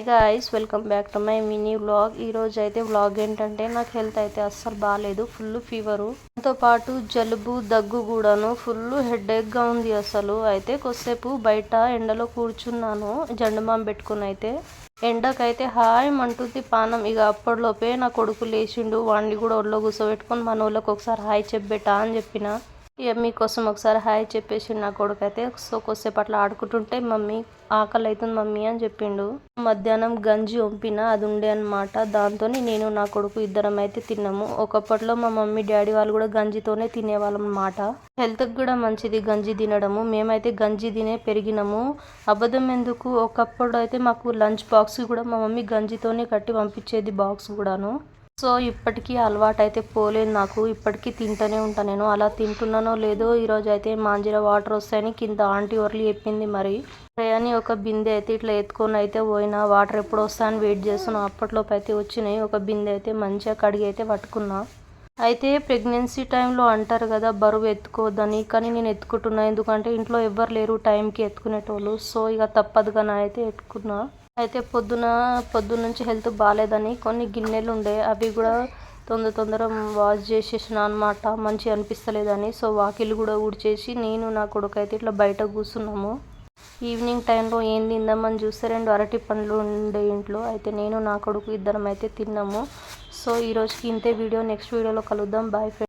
Guys welcome back to my mini vlog. ఈ రోజు అయితే వ్లాగ్ ఏంటంటే నాకు హెల్త్ అయితే అస్సలు బాగాలేదు, ఫుల్ ఫీవరు, దాంతో పాటు జలుబు దగ్గు కూడాను, ఫుల్ హెడేక్ గా ఉంది. అసలు అయితే కొద్దిసేపు బయట ఎండలో కూర్చున్నాను జెండుమాం పెట్టుకుని. అయితే ఎండకైతే హాయ్ మంటుంది పానం. ఇక అప్పటిలోపే నా కొడుకు లేచిండు, వాడిని కూడా ఒళ్ళో కూర్చోబెట్టుకొని మన వాళ్ళకి ఒకసారి హాయ్ చెప్పబెట్టా అని చెప్పిన. ఇక మీకోసం ఒకసారి హాయ్ చెప్పేసి నా కొడుకు అయితే సో కొద్దిసేపు అట్లా ఆడుకుంటుంటే మమ్మీ ఆకలి అవుతుంది మమ్మీ అని చెప్పిండు. మధ్యాహ్నం గంజి వంపిన అది ఉండే అనమాట, దాంతో నేను నా కొడుకు ఇద్దరం అయితే తిన్నాము. ఒకప్పట్లో మా మమ్మీ డాడీ వాళ్ళు కూడా గంజితోనే తినేవాళ్ళం అన్నమాట. హెల్త్కి కూడా మంచిది గంజి తినడము. మేమైతే గంజి తినే పెరిగినాము. అబద్ధం ఎందుకు, ఒకప్పుడు అయితే మాకు లంచ్ బాక్స్ కూడా మా మమ్మీ గంజితోనే కట్టి పంపించేది, బాక్స్ కూడాను. సో ఇప్పటికీ అలవాటు అయితే పోలేదు నాకు, ఇప్పటికీ తింటూనే ఉంటాను నేను. అలా తింటున్నానో లేదో ఈరోజు అయితే మాంజీర వాటర్ వస్తాయని కింద ఆంటీ వర్లు చెప్పింది. మరి అని ఒక బిందె అయితే ఇట్లా ఎత్తుకొని అయితే పోయినా, వాటర్ ఎప్పుడు వస్తాయని వెయిట్ చేస్తున్నా. అప్పట్లోపు అయితే వచ్చినాయి. ఒక బిందె అయితే మంచిగా కడిగి అయితే పట్టుకున్నా. అయితే ప్రెగ్నెన్సీ టైంలో అంటారు కదా బరువు ఎత్తుకోవద్దని, కానీ నేను ఎత్తుకుంటున్నా. ఎందుకంటే ఇంట్లో ఎవ్వరు లేరు టైంకి ఎత్తుకునేటోళ్ళు. సో ఇక తప్పదుగా నా అయితే ఎత్తుకున్నా. అయితే పొద్దున్నుంచి హెల్త్ బాగాలేదని కొన్ని గిన్నెలు ఉండే, అవి కూడా తొందర వాష్ చేసేసిన అనమాట, మంచిగా అనిపిస్తలేదని. సో వాకిలు కూడా ఊడ్చేసి నేను నా కొడుకు అయితే ఇట్లా బయట కూర్చున్నాము. ఈవినింగ్ టైంలో ఏం తిందామని చూస్తే 2 అరటి పండ్లు ఉండే ఇంట్లో. అయితే నేను నా కొడుకు ఇద్దరం అయితే తిన్నాము. సో ఈరోజుకి ఇంతే వీడియో, నెక్స్ట్ వీడియోలో కలుద్దాం. Bye friends.